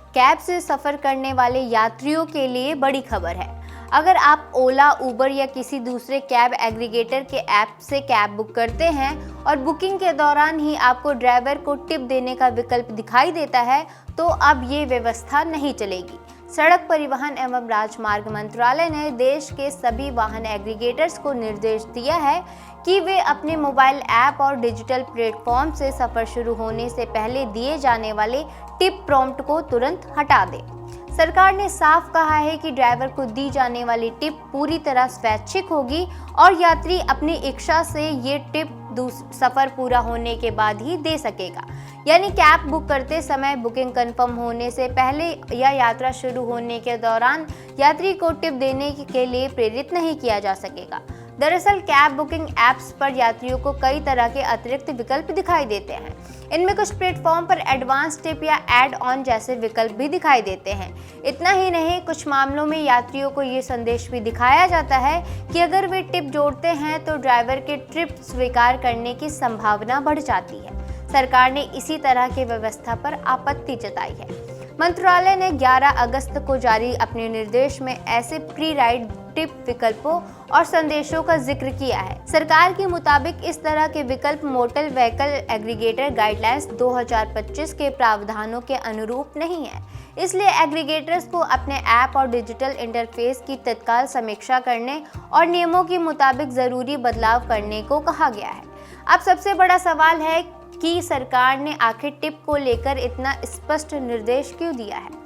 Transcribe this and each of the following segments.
Cab से सफर करने वाले यात्रियों के लिए बड़ी खबर है। अगर आप ओला, उबर या किसी दूसरे कैब एग्रीगेटर के ऐप से कैब बुक करते हैं और बुकिंग के दौरान ही आपको ड्राइवर को टिप देने का विकल्प दिखाई देता है, तो अब ये व्यवस्था नहीं चलेगी। सड़क परिवहन एवं राजमार्ग मंत्रालय ने देश के सभी वाहन एग्रीगेटर्स को निर्देश दिया है कि वे अपने मोबाइल ऐप और डिजिटल प्लेटफॉर्म से सफर शुरू होने से पहले दिए जाने वाले टिप प्रॉम्प्ट को तुरंत हटा दें। सरकार ने साफ कहा है कि ड्राइवर को दी जाने वाली टिप पूरी तरह स्वैच्छिक होगी और यात्री अपनी इच्छा से ये टिप सफर पूरा होने के बाद ही दे सकेगा। यानी कैब बुक करते समय बुकिंग कंफर्म होने से पहले या यात्रा शुरू होने के दौरान यात्री को टिप देने के लिए प्रेरित नहीं किया जा सकेगा। दरअसल कैब बुकिंग ऐप्स पर यात्रियों को कई तरह के अतिरिक्त विकल्प दिखाई देते हैं। इनमें कुछ प्लेटफॉर्म पर एडवांस टिप या ऐड ऑन जैसे विकल्प भी दिखाई देते हैं। इतना ही नहीं, कुछ मामलों में यात्रियों को ये संदेश भी दिखाया जाता है कि अगर वे टिप जोड़ते हैं तो ड्राइवर के ट्रिप स्वीकार करने की संभावना बढ़ जाती है। सरकार ने इसी तरह की व्यवस्था पर आपत्ति जताई है। मंत्रालय ने 11 अगस्त को जारी अपने निर्देश में ऐसे प्री राइड टिप विकल्पों और संदेशों का जिक्र किया है। सरकार के मुताबिक इस तरह के विकल्प मोटर व्हीकल एग्रीगेटर गाइडलाइंस 2025 के प्रावधानों के अनुरूप नहीं है। इसलिए एग्रीगेटर्स को अपने ऐप और डिजिटल इंटरफेस की तत्काल समीक्षा करने और नियमों के मुताबिक जरूरी बदलाव करने को कहा गया है। अब सबसे बड़ा सवाल है कि सरकार ने आखिर टिप को लेकर इतना स्पष्ट निर्देश क्यों दिया है।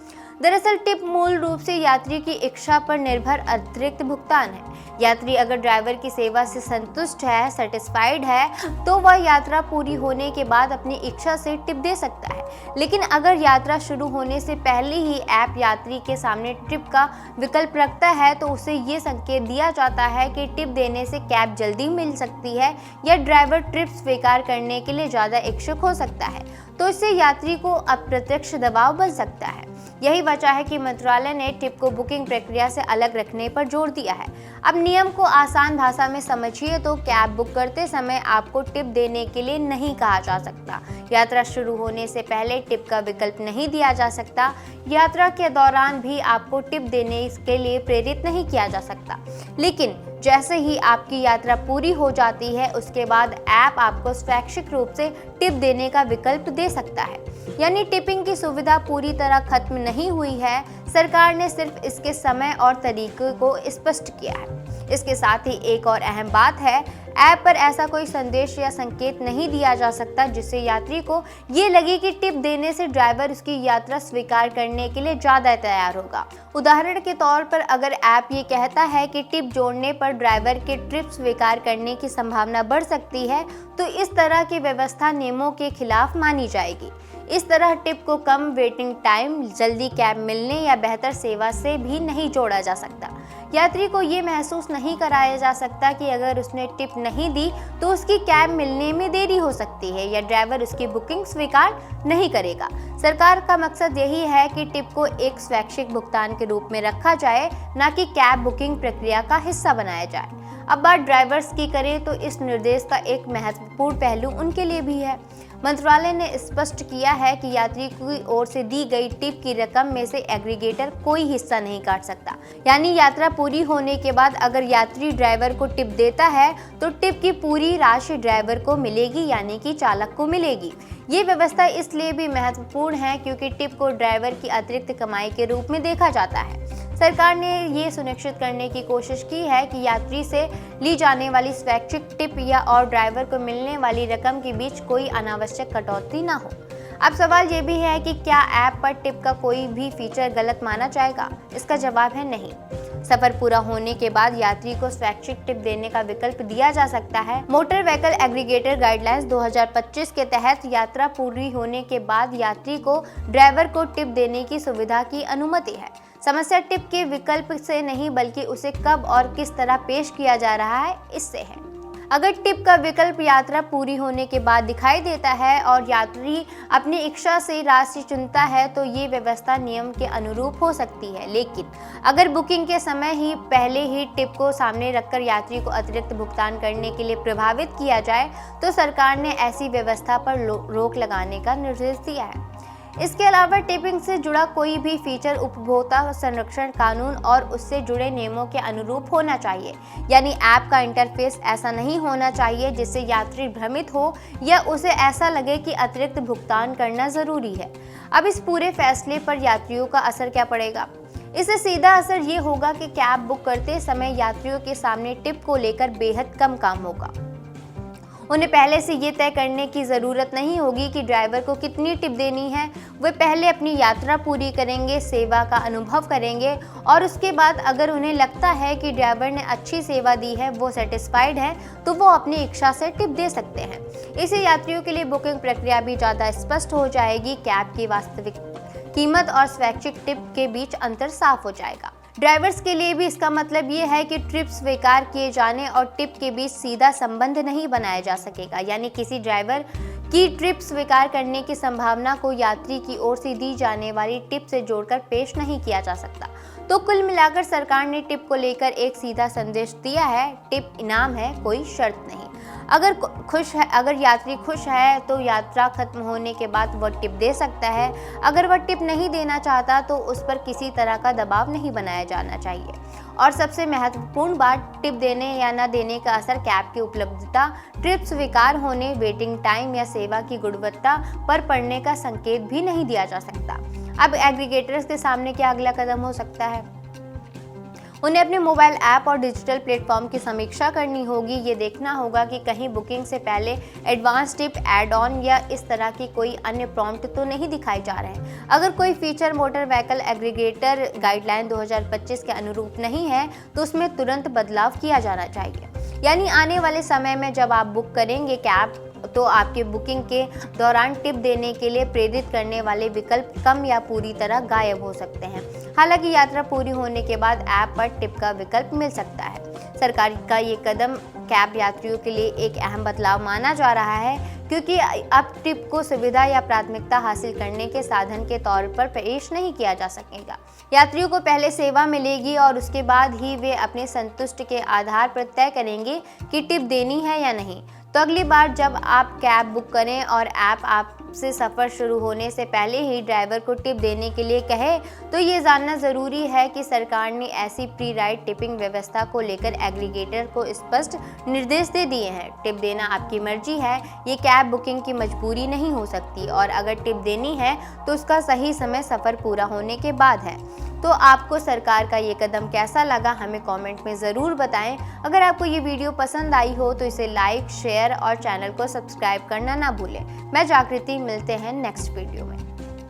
दरअसल टिप मूल रूप से यात्री की इच्छा पर निर्भर अतिरिक्त भुगतान है। यात्री अगर ड्राइवर की सेवा से संतुष्ट है, सेटिस्फाइड है, तो वह यात्रा पूरी होने के बाद अपनी इच्छा से टिप दे सकता है। लेकिन अगर यात्रा शुरू होने से पहले ही ऐप यात्री के सामने टिप का विकल्प रखता है, तो उसे ये संकेत दिया जाता है कि टिप देने से कैब जल्दी मिल सकती है या ड्राइवर ट्रिप स्वीकार करने के लिए ज़्यादा इच्छुक हो सकता है, तो इससे यात्री को अप्रत्यक्ष दबाव बन सकता है। यही वजह है कि मंत्रालय ने टिप को बुकिंग प्रक्रिया से अलग रखने पर जोर दिया है। अब नियम को आसान भाषा में समझिए तो कैब बुक करते समय आपको टिप देने के लिए नहीं कहा जा सकता। यात्रा शुरू होने से पहले टिप का विकल्प नहीं दिया जा सकता। यात्रा के दौरान भी आपको टिप देने के लिए प्रेरित नहीं किया जा सकता। लेकिन जैसे ही आपकी यात्रा पूरी हो जाती है, उसके बाद ऐप आपको स्वैच्छिक रूप से टिप देने का विकल्प दे सकता है। यानी टिपिंग की सुविधा पूरी तरह खत्म नहीं हुई है। सरकार ने सिर्फ इसके समय और तरीके को स्पष्ट किया है। इसके साथ ही एक और अहम बात है, ऐप पर ऐसा कोई संदेश या संकेत नहीं दिया जा सकता जिससे यात्री को ये लगे कि टिप देने से ड्राइवर उसकी यात्रा स्वीकार करने के लिए ज़्यादा तैयार होगा। उदाहरण के तौर पर अगर ऐप ये कहता है कि टिप जोड़ने पर ड्राइवर के ट्रिप स्वीकार करने की संभावना बढ़ सकती है, तो इस तरह की व्यवस्था नियमों के खिलाफ मानी जाएगी। इस तरह टिप को कम वेटिंग टाइम, जल्दी कैब मिलने या बेहतर सेवा से भी नहीं जोड़ा जा सकता। यात्री को ये महसूस नहीं कराया जा सकता कि अगर उसने टिप नहीं दी तो उसकी कैब मिलने में देरी हो सकती है या ड्राइवर उसकी बुकिंग स्वीकार नहीं करेगा। सरकार का मकसद यही है कि टिप को एक स्वैच्छिक भुगतान के रूप में रखा जाए, न कि कैब बुकिंग प्रक्रिया का हिस्सा बनाया जाए। अब बात ड्राइवर्स की करें तो इस निर्देश का एक महत्वपूर्ण पहलू उनके लिए भी है। मंत्रालय ने स्पष्ट किया है कि यात्री की ओर से दी गई टिप की रकम में से एग्रीगेटर कोई हिस्सा नहीं काट सकता। यानी यात्रा पूरी होने के बाद अगर यात्री ड्राइवर को टिप देता है तो टिप की पूरी राशि ड्राइवर को मिलेगी, यानी कि चालक को मिलेगी। ये व्यवस्था इसलिए भी महत्वपूर्ण है क्योंकि टिप को ड्राइवर की अतिरिक्त कमाई के रूप में देखा जाता है। सरकार ने ये सुनिश्चित करने की कोशिश की है कि यात्री से ली जाने वाली स्वैच्छिक टिप या और ड्राइवर को मिलने वाली रकम के बीच कोई अनावश्यक कटौती ना हो। अब सवाल ये भी है कि क्या ऐप पर टिप का कोई भी फीचर गलत माना जाएगा? इसका जवाब है नहीं। सफर पूरा होने के बाद यात्री को स्वैच्छिक टिप देने का विकल्प दिया जा सकता है। मोटर व्हीकल एग्रीगेटर गाइडलाइंस 2025 के तहत यात्रा पूरी होने के बाद यात्री को ड्राइवर को टिप देने की सुविधा की अनुमति है। समस्या टिप के विकल्प से नहीं बल्कि उसे कब और किस तरह पेश किया जा रहा है, इससे है। अगर टिप का विकल्प यात्रा पूरी होने के बाद दिखाई देता है और यात्री अपनी इच्छा से राशि चुनता है तो ये व्यवस्था नियम के अनुरूप हो सकती है। लेकिन अगर बुकिंग के समय ही पहले ही टिप को सामने रखकर यात्री को अतिरिक्त भुगतान करने के लिए प्रभावित किया जाए तो सरकार ने ऐसी व्यवस्था पर रोक लगाने का निर्देश दिया है। इसके अलावा टिपिंग से जुड़ा कोई भी फीचर उपभोक्ता संरक्षण कानून और उससे जुड़े नियमों के अनुरूप होना चाहिए। यानी ऐप का इंटरफेस ऐसा नहीं होना चाहिए जिससे यात्री भ्रमित हो या उसे ऐसा लगे कि अतिरिक्त भुगतान करना जरूरी है। अब इस पूरे फैसले पर यात्रियों का असर क्या पड़ेगा? इससे सीधा असर ये होगा कि कैब बुक करते समय यात्रियों के सामने टिप को लेकर बेहद कम काम होगा। उन्हें पहले से ये तय करने की ज़रूरत नहीं होगी कि ड्राइवर को कितनी टिप देनी है। वे पहले अपनी यात्रा पूरी करेंगे, सेवा का अनुभव करेंगे और उसके बाद अगर उन्हें लगता है कि ड्राइवर ने अच्छी सेवा दी है, वो सेटिस्फाइड है, तो वो अपनी इच्छा से टिप दे सकते हैं। इससे यात्रियों के लिए बुकिंग प्रक्रिया भी ज़्यादा स्पष्ट हो जाएगी। कैब की वास्तविक कीमत और स्वैच्छिक टिप के बीच अंतर साफ हो जाएगा। ड्राइवर्स के लिए भी इसका मतलब ये है कि ट्रिप स्वीकार किए जाने और टिप के बीच सीधा संबंध नहीं बनाया जा सकेगा। यानी किसी ड्राइवर की ट्रिप स्वीकार करने की संभावना को यात्री की ओर से दी जाने वाली टिप से जोड़कर पेश नहीं किया जा सकता। तो कुल मिलाकर सरकार ने टिप को लेकर एक सीधा संदेश दिया है, टिप इनाम है, कोई शर्त नहीं। अगर यात्री खुश है तो यात्रा खत्म होने के बाद वह टिप दे सकता है। अगर वह टिप नहीं देना चाहता तो उस पर किसी तरह का दबाव नहीं बनाया जाना चाहिए। और सबसे महत्वपूर्ण बात, टिप देने या न देने का असर कैब की उपलब्धता, ट्रिप स्वीकार होने, वेटिंग टाइम या सेवा की गुणवत्ता पर पड़ने का संकेत भी नहीं दिया जा सकता। अब एग्रीगेटर्स के सामने क्या अगला कदम हो सकता है? उन्हें अपने मोबाइल ऐप और डिजिटल प्लेटफॉर्म की समीक्षा करनी होगी। ये देखना होगा कि कहीं बुकिंग से पहले एडवांस टिप, ऐड ऑन या इस तरह की कोई अन्य प्रॉम्प्ट तो नहीं दिखाए जा रहे हैं। अगर कोई feature motor vehicle aggregator guideline 2025 के अनुरूप नहीं है तो उसमें तुरंत बदलाव किया जाना चाहिए। यानी आने वाले समय में जब आप बुक करेंगे कैब, तो आपके बुकिंग के दौरान टिप देने के लिए प्रेरित करने वाले विकल्प कम या पूरी तरह गायब हो सकते हैं। हालांकि यात्रा पूरी होने के बाद ऐप पर टिप का विकल्प मिल सकता है। सरकार का ये कदम कैब यात्रियों के लिए एक अहम बदलाव माना जा रहा है, क्योंकि अब टिप को सुविधा या प्राथमिकता हासिल करने के साधन के तौर पर पेश नहीं किया जा सकेगा। यात्रियों को पहले सेवा मिलेगी और उसके बाद ही वे अपने संतुष्टि के आधार पर तय करेंगे कि टिप देनी है या नहीं। तो अगली बार जब आप कैब बुक करें और ऐप आपसे सफ़र शुरू होने से पहले ही ड्राइवर को टिप देने के लिए कहे, तो ये जानना ज़रूरी है कि सरकार ने ऐसी प्री राइड टिपिंग व्यवस्था को लेकर एग्रीगेटर को स्पष्ट निर्देश दे दिए हैं। टिप देना आपकी मर्जी है, ये कैब बुकिंग की मजबूरी नहीं हो सकती और अगर टिप देनी है तो उसका सही समय सफ़र पूरा होने के बाद है। तो आपको सरकार का ये कदम कैसा लगा, हमें कमेंट में ज़रूर बताएं। अगर आपको ये वीडियो पसंद आई हो तो इसे लाइक, शेयर और चैनल को सब्सक्राइब करना ना भूलें। मैं जागृति, मिलते हैं नेक्स्ट वीडियो में।